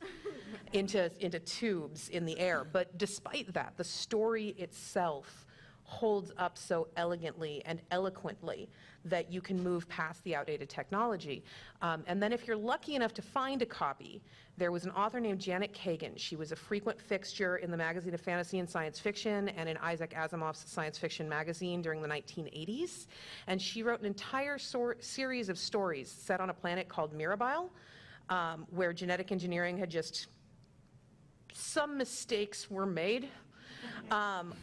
into tubes in the air. But despite that, the story itself holds up so elegantly and eloquently that you can move past the outdated technology. And then if you're lucky enough to find a copy, there was an author named Janet Kagan. She was a frequent fixture in the magazine of fantasy and science fiction and in Isaac Asimov's science fiction magazine during the 1980s. And she wrote an entire series of stories set on a planet called Mirabile, where genetic engineering had just, some mistakes were made.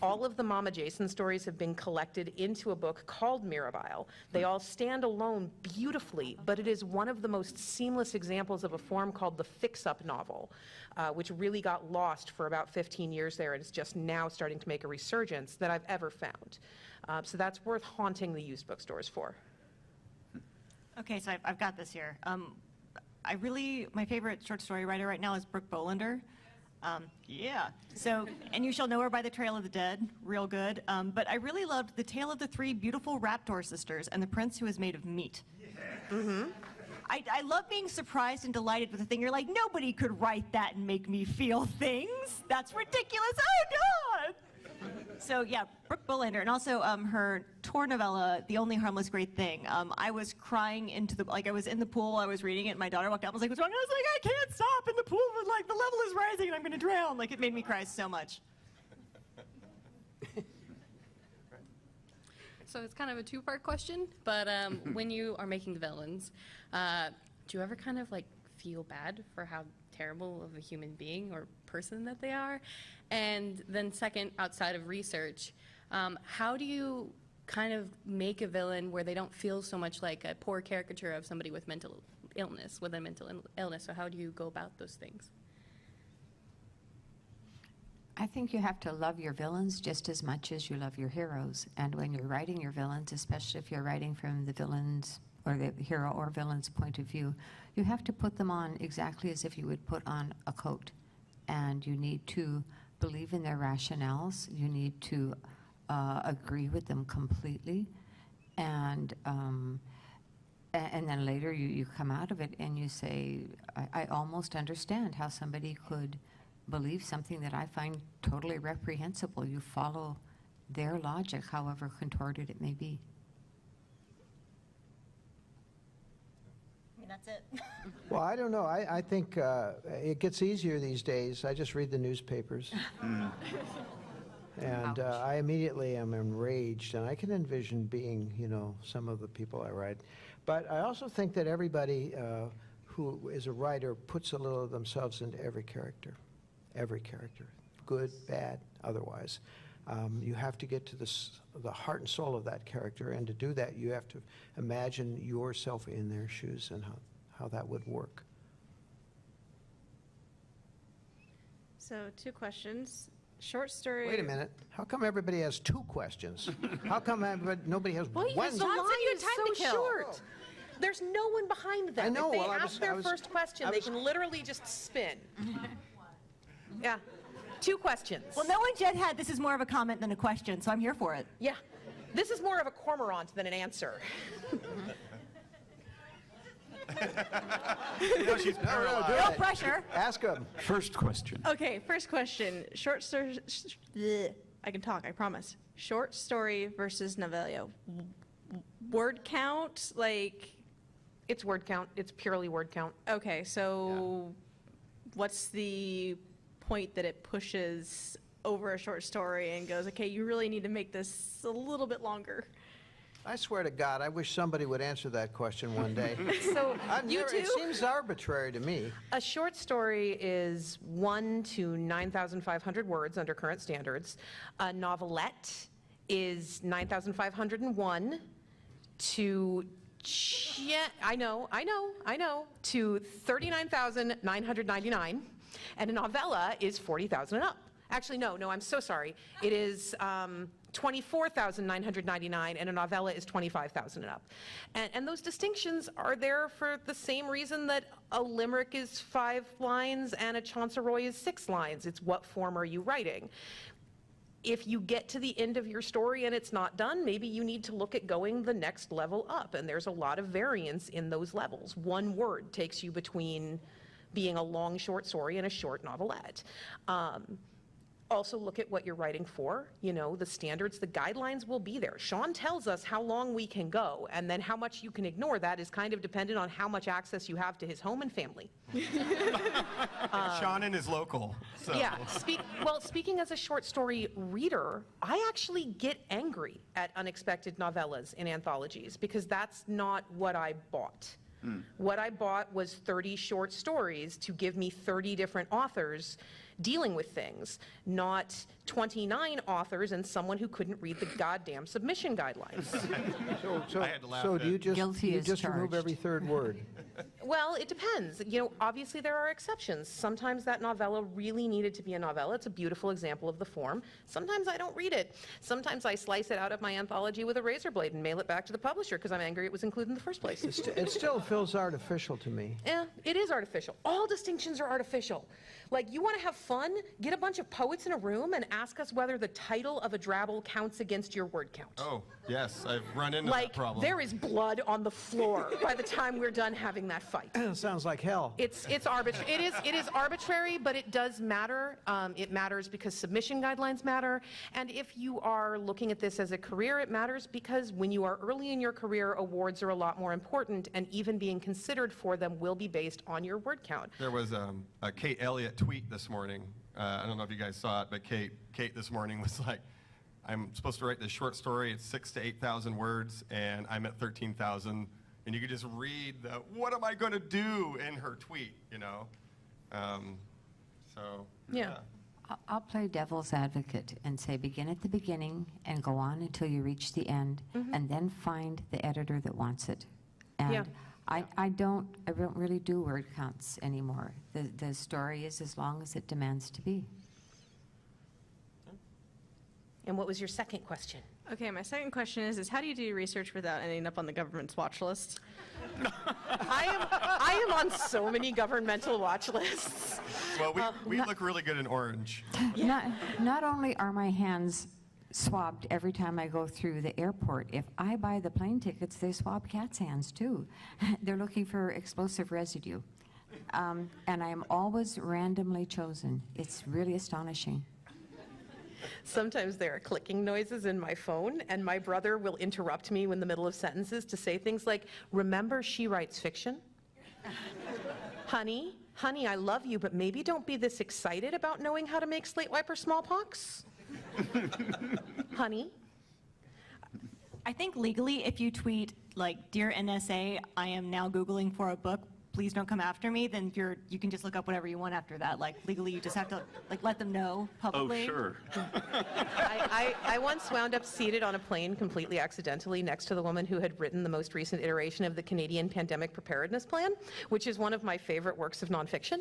All of the Mama Jason stories have been collected into a book called Mirabile. They all stand alone beautifully, but it is one of the most seamless examples of a form called the fix-up novel, which really got lost for about 15 years there and is just now starting to make a resurgence that I've ever found. So that's worth haunting the used bookstores for. Okay, so I've got this here. my favorite short story writer right now is Brooke Bolander. Yeah. So, and you shall know her by the Trail of the Dead, real good. But I really loved The Tale of the Three Beautiful Raptor Sisters and The Prince Who is Made of Meat. I love being surprised and delighted with a thing. You're like, nobody could write that and make me feel things. That's ridiculous. Oh, God! So, yeah, Brooke Bolander. And also her tour novella, The Only Harmless Great Thing. I was crying I was in the pool, I was reading it, and my daughter walked out and was like, what's wrong? I was like, I can't stop in the pool, but like, the level is rising and I'm going to drown. Like, it made me cry so much. So it's kind of a two-part question, but when you are making the villains, do you ever kind of like feel bad for how terrible of a human being or person that they are? And then second, outside of research, how do you kind of make a villain where they don't feel so much like a poor caricature of somebody with mental illness, So how do you go about those things? I think you have to love your villains just as much as you love your heroes. And when you're writing your villains, especially if you're writing from the villains or the hero or villain's point of view, you have to put them on exactly as if you would put on a coat. And you need to believe in their rationales. You need to agree with them completely. And then later you come out of it and you say, I almost understand how somebody could believe something that I find totally reprehensible. You follow their logic, however contorted it may be. I mean, that's it. Well, I don't know. I think it gets easier these days. I just read the newspapers. And I immediately am enraged, and I can envision being, some of the people I write. But I also think that everybody who is a writer puts a little of themselves into every character, good, bad, otherwise. You have to get to the heart and soul of that character, and to do that, you have to imagine yourself in their shoes and how that would work. So 2 questions. Short story. Wait a minute. How come everybody has 2 questions? How come nobody has one? John said you had time to kill. Short. There's no one behind them. I know. If they ask their first question, they can literally just spin. Yeah. 2 questions. Well, no one yet had this is more of a comment than a question, so I'm here for it. Yeah. This is more of a cormorant than an answer. She's paralyzed. No pressure. Ask him. First question. Okay, first question. Short story. I can talk, I promise. Short story versus novella. Word count, like. It's word count. It's purely word count. Okay, so what's the point that it pushes over a short story and goes, okay, you really need to make this a little bit longer? I swear to God, I wish somebody would answer that question one day. So It seems arbitrary to me. A short story is 1 to 9,500 words under current standards. A novelette is 9,501 to to 39,999, and a novella is 40,000 and up. Actually, no, I'm so sorry. It is 24,999, and a novella is 25,000 and up. And those distinctions are there for the same reason that a limerick is 5 lines and a chanceroy is 6 lines. It's what form are you writing? If you get to the end of your story and it's not done, maybe you need to look at going the next level up, and there's a lot of variance in those levels. 1 word takes you between being a long short story and a short novelette. Also look at what you're writing for. The standards, the guidelines will be there. Sean tells us how long we can go, and then how much you can ignore that is kind of dependent on how much access you have to his home and family. Sean is local. So. Yeah. Speaking as a short story reader, I actually get angry at unexpected novellas in anthologies because that's not what I bought. What I bought was 30 short stories to give me 30 different authors dealing with things, not 29 authors and someone who couldn't read the goddamn submission guidelines. So do you just remove every 3rd word? Well, it depends. You know, obviously there are exceptions. Sometimes that novella really needed to be a novella. It's a beautiful example of the form. Sometimes I don't read it. Sometimes I slice it out of my anthology with a razor blade and mail it back to the publisher because I'm angry it was included in the first place. It still feels artificial to me. Yeah, it is artificial. All distinctions are artificial. Like, you want to have fun? Get a bunch of poets in a room and ask us whether the title of a drabble counts against your word count. Oh, yes, I've run into that problem. There is blood on the floor by the time we're done having that fight. Sounds like hell. It's arbitrary. It is arbitrary, but it does matter. It matters because submission guidelines matter. And if you are looking at this as a career, it matters because when you are early in your career, awards are a lot more important, and even being considered for them will be based on your word count. There was a Kate Elliott tweet this morning. I don't know if you guys saw it, but Kate this morning was like, I'm supposed to write this short story. It's 6,000 to 8,000 words, and I'm at 13,000. And you could just read the, what am I going to do in her tweet, you know? Yeah. I'll play devil's advocate and say begin at the beginning and go on until you reach the end, and then find the editor that wants it. And Yeah. I don't really do word counts anymore. The story is as long as it demands to be. And what was your second question? Okay, my second question is how do you do research without ending up on the government's watch list? I am on so many governmental watch lists. Well, we look really good in orange. Not only are my hands swabbed every time I go through the airport, if I buy the plane tickets, they swab cats' hands too. They're looking for explosive residue. And I am always randomly chosen. It's really astonishing. Sometimes there are clicking noises in my phone, and my brother will interrupt me in the middle of sentences to say things like, remember she writes fiction? Honey, I love you, but maybe don't be this excited about knowing how to make slate wiper smallpox. Honey? I think legally, if you tweet, like, Dear NSA, I am now Googling for a book, please don't come after me, then you can just look up whatever you want after that. Like, legally, you just have to, like, let them know publicly. Oh, sure. I once wound up seated on a plane completely accidentally next to the woman who had written the most recent iteration of the Canadian Pandemic Preparedness Plan, which is one of my favorite works of nonfiction.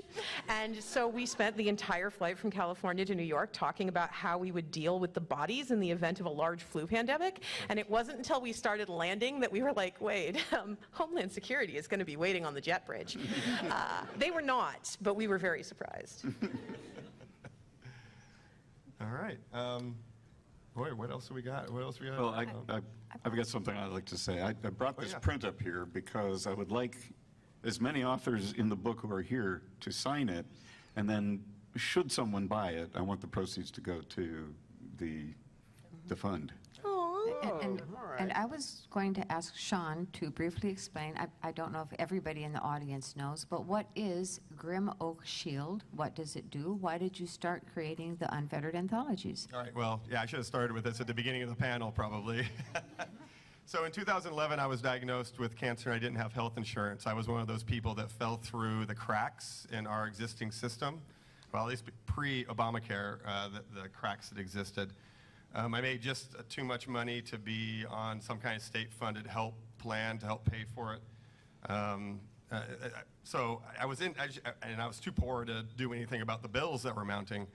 And so we spent the entire flight from California to New York talking about how we would deal with the bodies in the event of a large flu pandemic. And it wasn't until we started landing that we were like, wait, Homeland Security is going to be waiting on the jet bridge. They were not, but we were very surprised. All right. Boy, what else have we got? What else we got? Well, I've got something I'd like to say. I brought this print up here because I would like as many authors in the book who are here to sign it, and then should someone buy it, I want the proceeds to go to the fund. And I was going to ask Sean to briefly explain, I don't know if everybody in the audience knows, but what is Grim Oak Shield? What does it do? Why did you start creating the Unfettered anthologies? All right, well, yeah, I should have started with this at the beginning of the panel, probably. So in 2011, I was diagnosed with cancer and I didn't have health insurance. I was one of those people that fell through the cracks in our existing system. Well, at least pre-Obamacare, the cracks that existed. I made just too much money to be on some kind of state-funded help plan to help pay for it. So I was too poor to do anything about the bills that were mounting.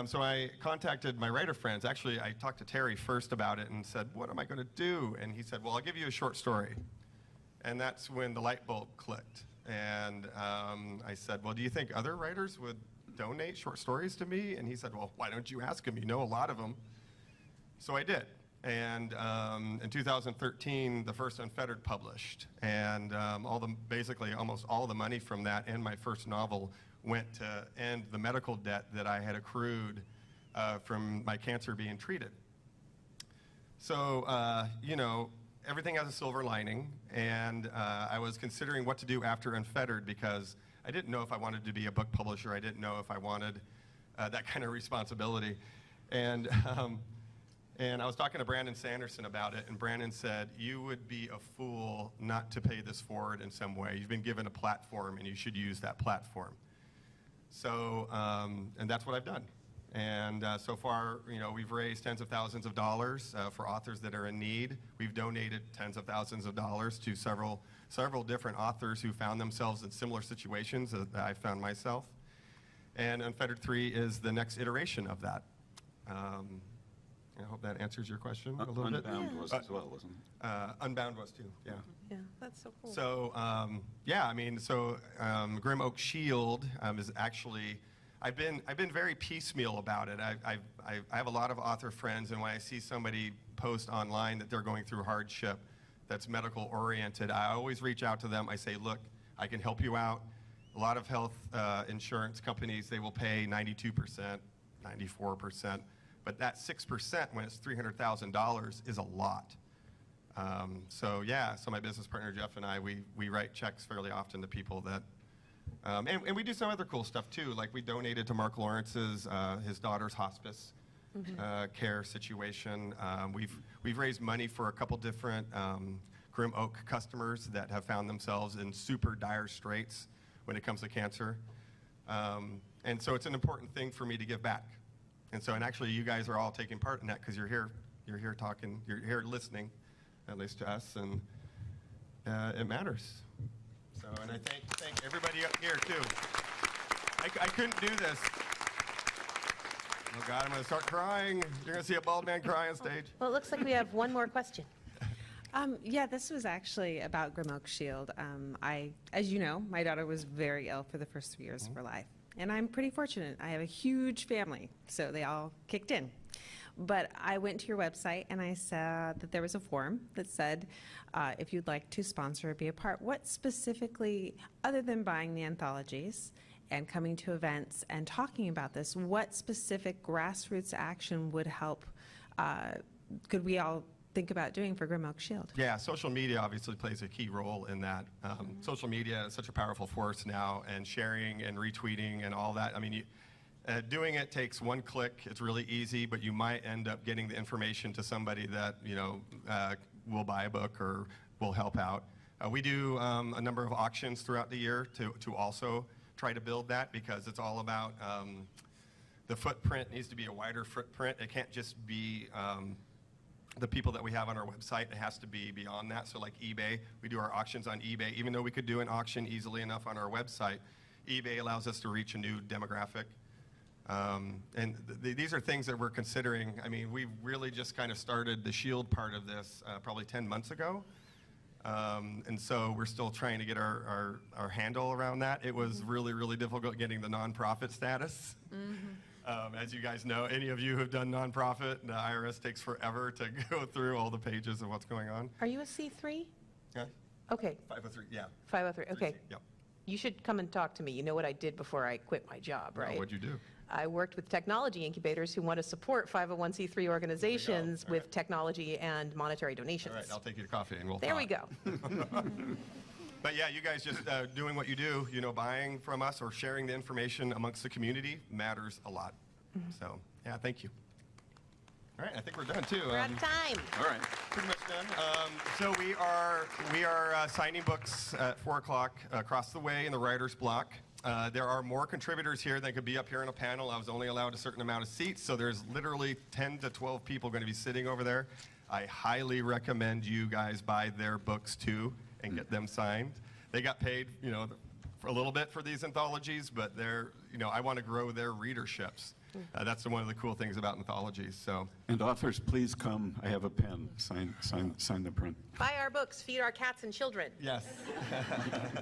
So I contacted my writer friends. Actually, I talked to Terry first about it and said, what am I going to do? And he said, well, I'll give you a short story. And that's when the light bulb clicked. And I said, well, do you think other writers would donate short stories to me? And he said, well, why don't you ask them? You know a lot of them. So I did. And in 2013, the first Unfettered published. And basically almost all the money from that and my first novel went to end the medical debt that I had accrued from my cancer being treated. So, you know, everything has a silver lining. And I was considering what to do after Unfettered because I didn't know if I wanted to be a book publisher. I didn't know if I wanted that kind of responsibility. And I was talking to Brandon Sanderson about it, and Brandon said, you would be a fool not to pay this forward in some way. You've been given a platform, and you should use that platform. So, and that's what I've done. And so far, we've raised tens of thousands of dollars for authors that are in need. We've donated tens of thousands of dollars to several different authors who found themselves in similar situations that I found myself. And Unfettered 3 is the next iteration of that. I hope that answers your question a little bit. Unbound was as well, wasn't it? Unbound was too, yeah. Yeah, that's so cool. So, Grim Oak Shield is actually, I've been very piecemeal about it. I have a lot of author friends, and when I see somebody post online that they're going through hardship that's medical oriented, I always reach out to them. I say, look, I can help you out. A lot of health insurance companies, they will pay 92%, 94%, but that 6% when it's $300,000 is a lot. So my business partner Jeff and I, we write checks fairly often to people that, and we do some other cool stuff too. Like we donated to Mark Lawrence's, his daughter's hospice care situation. We've raised money for a couple different Grim Oak customers that have found themselves in super dire straits when it comes to cancer. And so it's an important thing for me to give back. And actually you guys are all taking part in that because you're here talking, you're here listening, at least to us, and it matters. So, and I thank everybody up here too. I couldn't do this. Oh God, I'm gonna start crying. You're gonna see a bald man cry on stage. Well, it looks like we have one more question. Yeah, this was actually about Grim Oak Shield. As you know, my daughter was very ill for the first 3 years of her life. And I'm pretty fortunate. I have a huge family, so they all kicked in. But I went to your website and I saw that there was a form that said, if you'd like to sponsor or be a part, what specifically, other than buying the anthologies and coming to events and talking about this, what specific grassroots action would help, could we all think about doing for Grim Oak Shield? Yeah, social media obviously plays a key role in that. Social media is such a powerful force now, and sharing and retweeting and all that. I mean, doing it takes one click. It's really easy, but you might end up getting the information to somebody that will buy a book or will help out. We do a number of auctions throughout the year to also try to build that, because it's all about the footprint needs to be a wider footprint. It can't just be the people that we have on our website. It has to be beyond that. So like eBay, we do our auctions on eBay. Even though we could do an auction easily enough on our website, eBay allows us to reach a new demographic. These are things that we're considering. I mean, we really just kind of started the Shield part of this probably 10 months ago. And so we're still trying to get our handle around that. It was really, really difficult getting the nonprofit status. As you guys know, any of you who've done nonprofit, the IRS takes forever to go through all the pages of what's going on. Are you a C3? Yeah. Okay. 503, yeah. 503, okay. Yep. You should come and talk to me. You know what I did before I quit my job, right? What'd you do? I worked with technology incubators who want to support 501c3 organizations with technology and monetary donations. All right, I'll take you to coffee and we'll There talk. we go. But yeah, you guys just doing what you do, buying from us or sharing the information amongst the community matters a lot. So, yeah, thank you. All right, I think we're done too. We're out of time. All right, pretty much done. So we are signing books at 4 o'clock across the way in the writer's block. There are more contributors here than could be up here on a panel. I was only allowed a certain amount of seats, so there's literally 10 to 12 people going to be sitting over there. I highly recommend you guys buy their books too and get them signed. They got paid, for a little bit for these anthologies, but I want to grow their readerships. That's one of the cool things about anthologies. So. And authors, please come. I have a pen. Sign the print. Buy our books, feed our cats and children. Yes.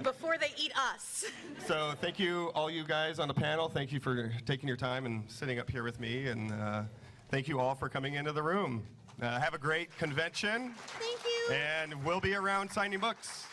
Before they eat us. So thank you, all you guys on the panel. Thank you for taking your time and sitting up here with me. And thank you all for coming into the room. Have a great convention. Thank you. And we'll be around signing books.